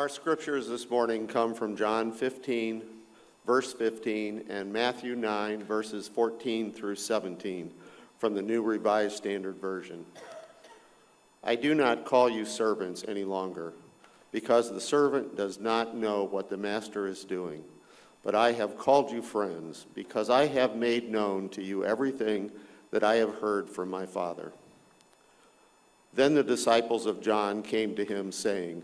Our scriptures this morning come from John 15, verse 15, and Matthew 9, verses 14 through 17, from the New Revised Standard Version. I do not call you servants any longer, because the servant does not know what the master is doing. But I have called you friends, because I have made known to you everything that I have heard from my Father. Then the disciples of John came to him, saying,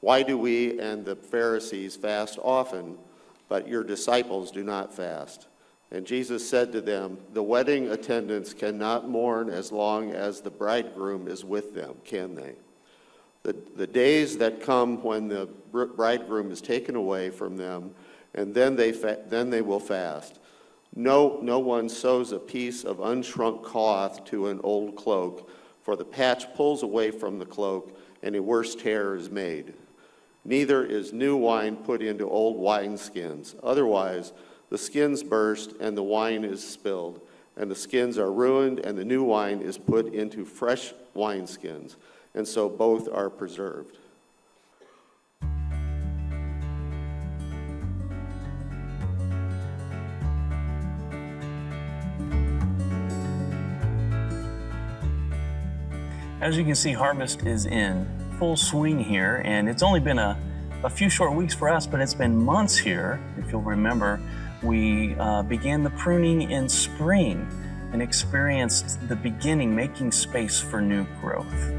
Why do we and the Pharisees fast often, but your disciples do not fast? And Jesus said to them, The wedding attendants cannot mourn as long as the bridegroom is with them, can they? The days that come when the bridegroom is taken away from them, and then they will fast. No one sews a piece of unshrunk cloth to an old cloak, for the patch pulls away from the cloak, and a worse tear is made. Neither is new wine put into old wineskins. Otherwise, the skins burst, and the wine is spilled, and the skins are ruined, and the new wine is put into fresh wineskins, and so both are preserved. As you can see, harvest is in full swing here, and it's only been a few short weeks for us, but it's been months here. If you'll remember, we began the pruning in spring and experienced the beginning, making space for new growth.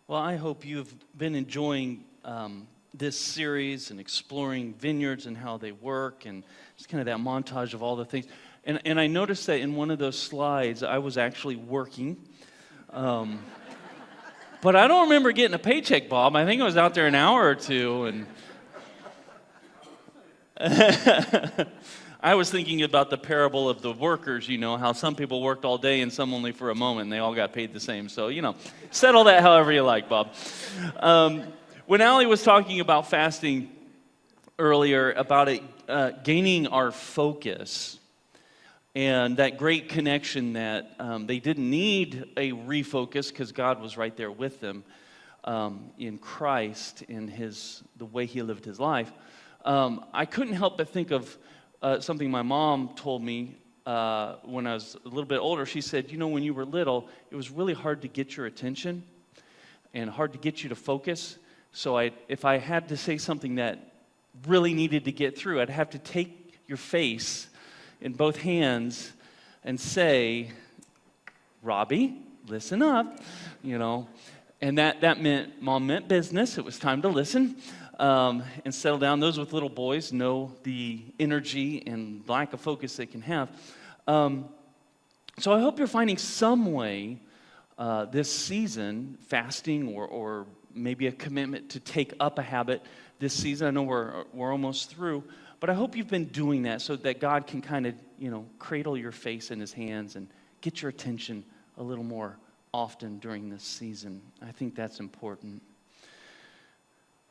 Well, I hope you've been enjoying this series and exploring vineyards and how they work, and just kind of that montage of all the things. And I noticed that in one of those slides, I was actually working. But I don't remember getting a paycheck, Bob. I think I was out there an hour or two. And I was thinking about the parable of the workers, how some people worked all day and some only for a moment, and they all got paid the same. So, settle that however you like, Bob. When Allie was talking about fasting earlier, about it gaining our focus, and that great connection that they didn't need a refocus because God was right there with them in Christ, in the way he lived his life, I couldn't help but think of something my mom told me when I was a little bit older. She said, when you were little, it was really hard to get your attention and hard to get you to focus. So if I had to say something that really needed to get through, I'd have to take your face in both hands and say, Robbie, listen up, And that meant Mom meant business. It was time to listen. And settle down. Those with little boys know the energy and lack of focus they can have. So I hope you're finding some way this season, fasting or maybe a commitment to take up a habit this season. I know we're almost through, but I hope you've been doing that so that God can kind of, cradle your face in his hands and get your attention a little more often during this season. I think that's important.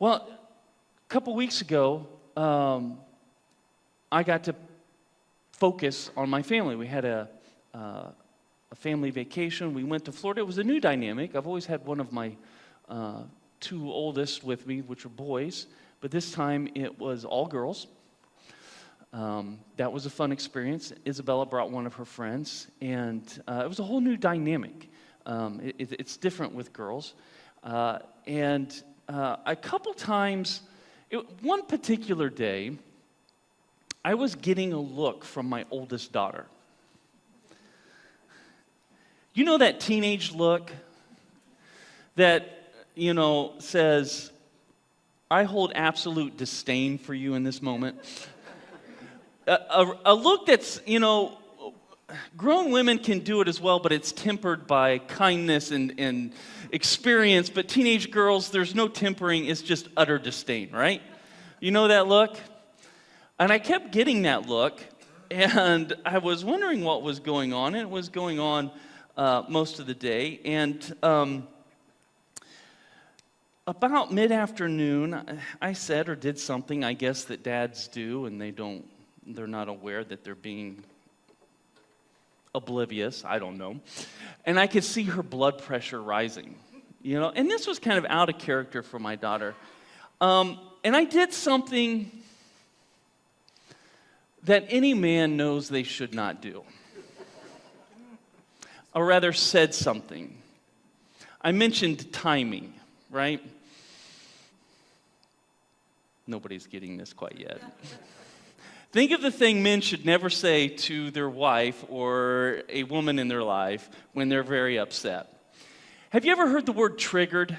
Well, a couple weeks ago, I got to focus on my family. We had a family vacation. We went to Florida. It was a new dynamic. I've always had one of my two oldest with me, which were boys, but this time it was all girls. That was a fun experience. Isabella brought one of her friends, and it was a whole new dynamic. It's different with girls. And a couple times, one particular day, I was getting a look from my oldest daughter. You know that teenage look that, says, I hold absolute disdain for you in this moment? A look that's, grown women can do it as well, but it's tempered by kindness and experience. But teenage girls, there's no tempering. It's just utter disdain, right? You know that look? And I kept getting that look, and I was wondering what was going on. And it was going on most of the day. And about mid-afternoon, I said or did something, I guess, that dads do, and they're not aware that they're being oblivious. I don't know. And I could see her blood pressure rising, and this was kind of out of character for my daughter. And I did something that any man knows they should not do. Or rather, said something. I mentioned timing, right? Nobody's getting this quite yet. Think of the thing men should never say to their wife or a woman in their life when they're very upset. Have you ever heard the word triggered?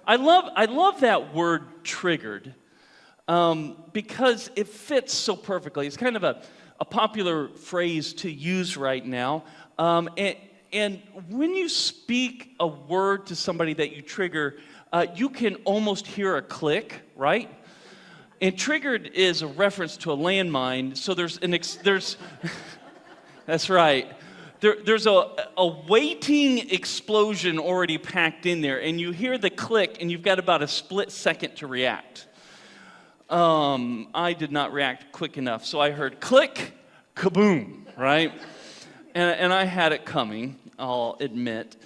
I love that word triggered because it fits so perfectly. It's kind of a popular phrase to use right now. And when you speak a word to somebody that you trigger, you can almost hear a click, right? And triggered is a reference to a landmine, so there's that's right. There's a waiting explosion already packed in there, and you hear the click, and you've got about a split second to react. I did not react quick enough, so I heard click, kaboom, right? And I had it coming, I'll admit.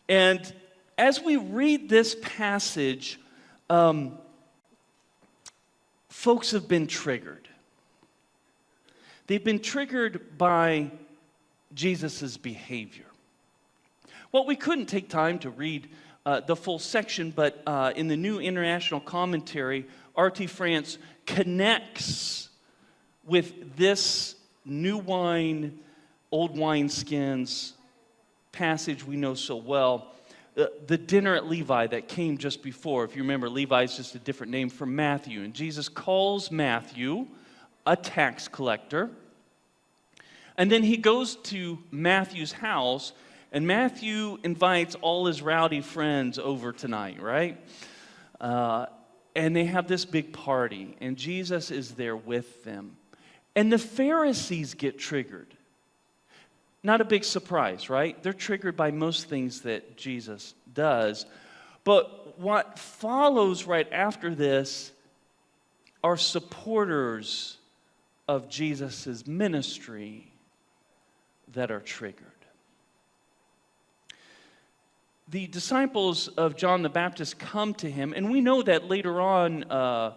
And as we read this passage, folks have been triggered. They've been triggered by Jesus' behavior. Well, we couldn't take time to read the full section, but in the New International Commentary, R.T. France connects with this new wine, old wineskins passage we know so well. The dinner at Levi that came just before. If you remember, Levi is just a different name for Matthew. And Jesus calls Matthew a tax collector. And then he goes to Matthew's house, and Matthew invites all his rowdy friends over tonight, right? And they have this big party, and Jesus is there with them. And the Pharisees get triggered. Not a big surprise, right? They're triggered by most things that Jesus does. But what follows right after this are supporters of Jesus' ministry that are triggered. The disciples of John the Baptist come to him, and we know that later on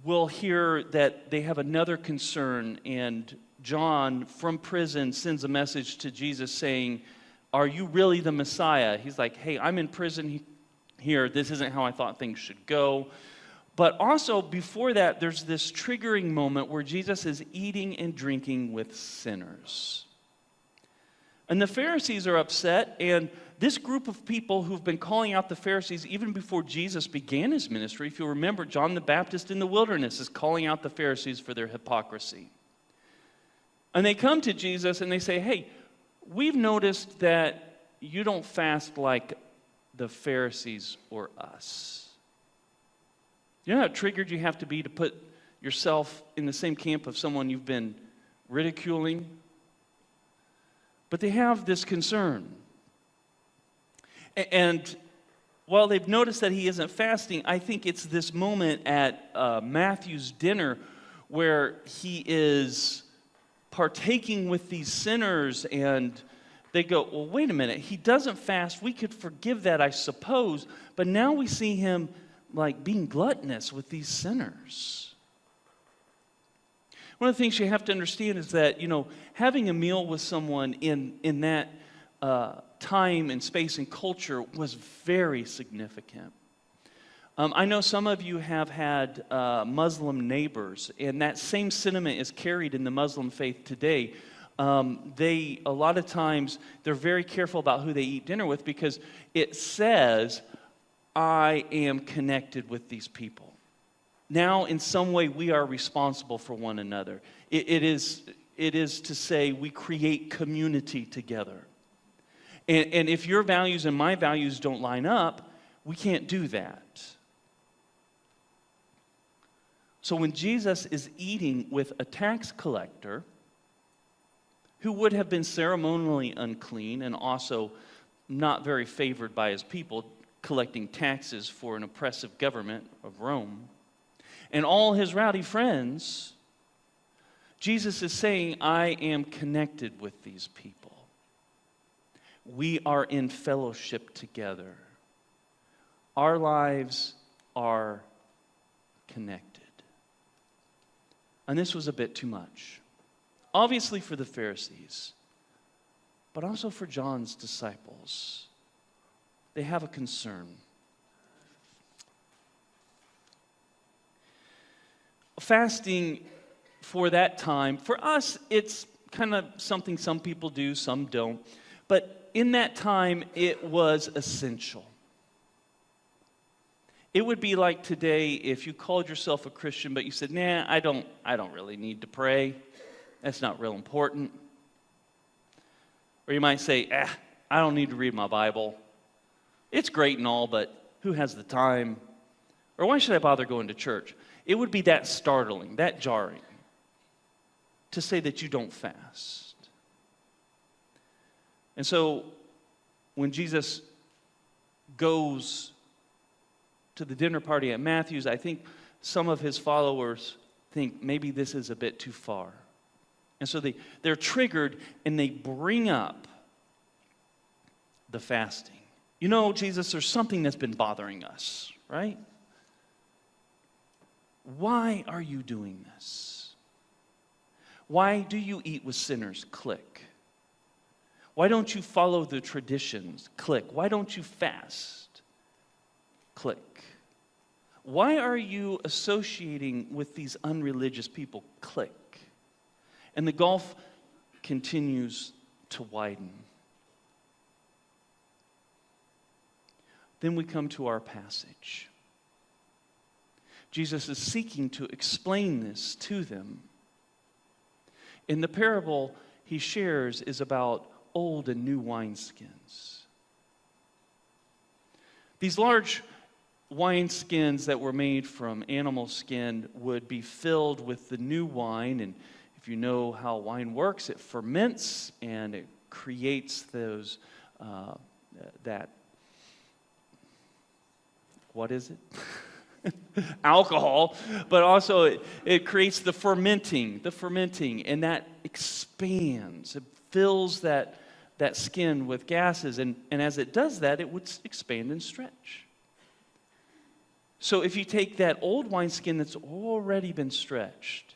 we'll hear that they have another concern, and John, from prison, sends a message to Jesus saying, are you really the Messiah? He's like, hey, I'm in prison here. This isn't how I thought things should go. But also, before that, there's this triggering moment where Jesus is eating and drinking with sinners. And the Pharisees are upset, and this group of people who've been calling out the Pharisees even before Jesus began his ministry, if you remember, John the Baptist in the wilderness is calling out the Pharisees for their hypocrisy. And they come to Jesus and they say, hey, we've noticed that you don't fast like the Pharisees or us. You know how triggered you have to be to put yourself in the same camp of someone you've been ridiculing? But they have this concern. And while they've noticed that he isn't fasting, I think it's this moment at Matthew's dinner where he is partaking with these sinners, and they go, well, wait a minute, he doesn't fast. We could forgive that, I suppose, but now we see him like being gluttonous with these sinners. One of the things you have to understand is that, having a meal with someone in that time and space and culture was very significant. I know some of you have had Muslim neighbors, and that same sentiment is carried in the Muslim faith today. A lot of times, they're very careful about who they eat dinner with because it says, I am connected with these people. Now, in some way, we are responsible for one another. It is to say we create community together. And if your values and my values don't line up, we can't do that. So when Jesus is eating with a tax collector who would have been ceremonially unclean and also not very favored by his people, collecting taxes for an oppressive government of Rome, and all his rowdy friends, Jesus is saying, I am connected with these people. We are in fellowship together. Our lives are connected. And this was a bit too much. Obviously for the Pharisees, but also for John's disciples. They have a concern. Fasting for that time, for us, it's kind of something some people do, some don't. But in that time, it was essential. It would be like today if you called yourself a Christian, but you said, nah, I don't really need to pray. That's not real important. Or you might say, I don't need to read my Bible. It's great and all, but who has the time? Or why should I bother going to church? It would be that startling, that jarring, to say that you don't fast. And so, when Jesus goes to the dinner party at Matthew's, I think some of his followers think maybe this is a bit too far. And so they're triggered and they bring up the fasting. Jesus, there's something that's been bothering us, right? Why are you doing this? Why do you eat with sinners? Click. Why don't you follow the traditions? Click. Why don't you fast? Click. Why are you associating with these unreligious people? Click. And the gulf continues to widen. Then we come to our passage. Jesus is seeking to explain this to them. In the parable he shares is about old and new wineskins. These large wineskins that were made from animal skin would be filled with the new wine, and if you know how wine works, it ferments and it creates those what is it? Alcohol, but also it creates the fermenting, and that expands. It fills that skin with gases, and as it does that, it would expand and stretch. So if you take that old wineskin that's already been stretched,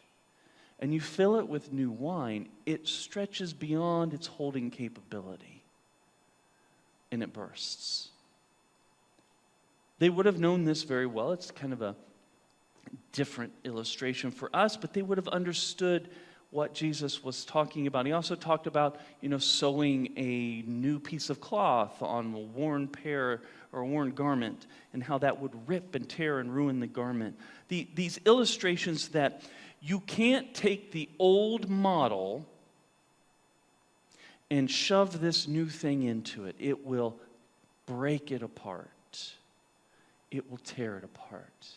and you fill it with new wine, it stretches beyond its holding capability, and it bursts. They would have known this very well. It's kind of a different illustration for us, but they would have understood what Jesus was talking about. He also talked about, sewing a new piece of cloth on a worn pair or a worn garment, and how that would rip and tear and ruin the garment. These illustrations that you can't take the old model and shove this new thing into it, it will break it apart. It will tear it apart.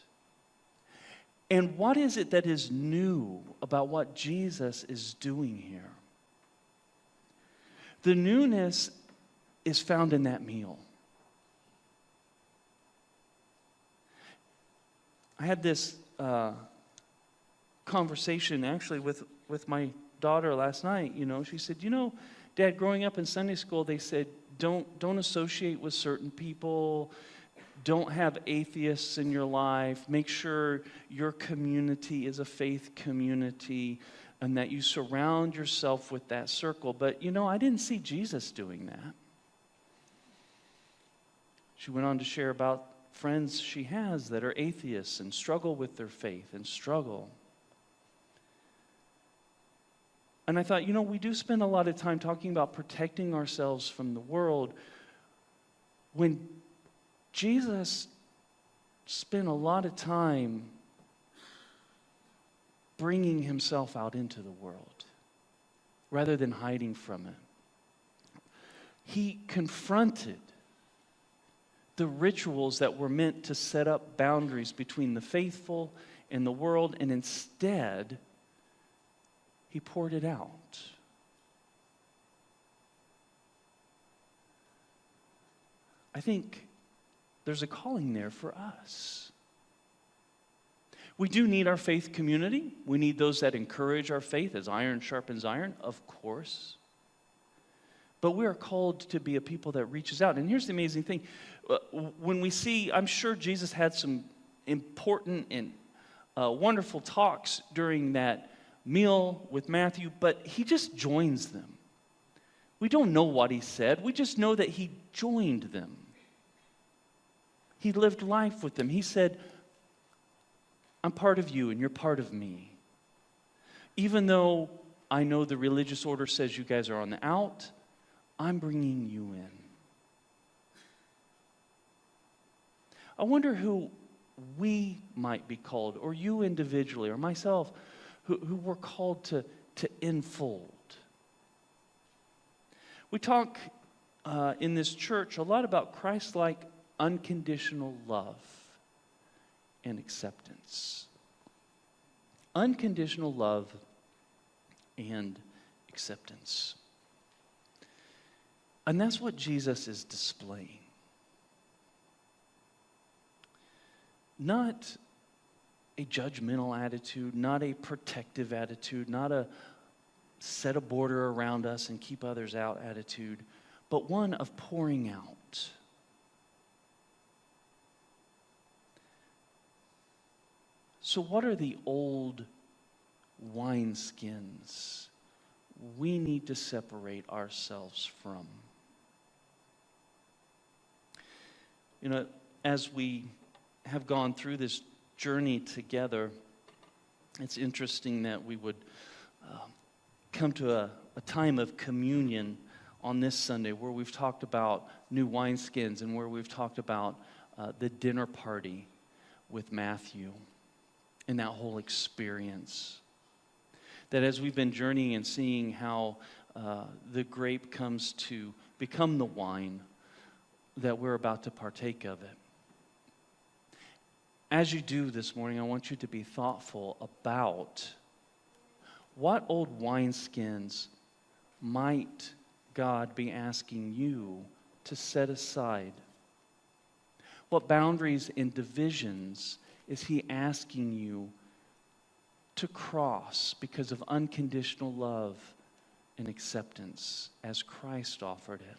And what is it that is new about what Jesus is doing here? The newness is found in that meal. I had this conversation actually with my daughter last night. She said, Dad, growing up in Sunday school, they said, don't associate with certain people. Don't have atheists in your life. Make sure your community is a faith community and that you surround yourself with that circle. But, I didn't see Jesus doing that. She went on to share about friends she has that are atheists and struggle with their faith and struggle. And I thought, we do spend a lot of time talking about protecting ourselves from the world when Jesus spent a lot of time bringing himself out into the world rather than hiding from it. He confronted the rituals that were meant to set up boundaries between the faithful and the world, and instead, he poured it out. I think there's a calling there for us. We do need our faith community. We need those that encourage our faith as iron sharpens iron, of course. But we are called to be a people that reaches out. And here's the amazing thing. When we see, I'm sure Jesus had some important and wonderful talks during that meal with Matthew, but he just joins them. We don't know what he said. We just know that he joined them. He lived life with them. He said, I'm part of you and you're part of me. Even though I know the religious order says you guys are on the out, I'm bringing you in. I wonder who we might be called, or you individually, or myself, who we're called to enfold. We talk in this church a lot about Christ-like unconditional love and acceptance. Unconditional love and acceptance. And that's what Jesus is displaying. Not a judgmental attitude, not a protective attitude, not a set a border around us and keep others out attitude, but one of pouring out. So what are the old wineskins we need to separate ourselves from? As we have gone through this journey together, it's interesting that we would come to a time of communion on this Sunday where we've talked about new wineskins and where we've talked about the dinner party with Matthew and that whole experience. That as we've been journeying and seeing how the grape comes to become the wine, that we're about to partake of it. As you do this morning, I want you to be thoughtful about what old wineskins might God be asking you to set aside? What boundaries and divisions is he asking you to cross because of unconditional love and acceptance as Christ offered it?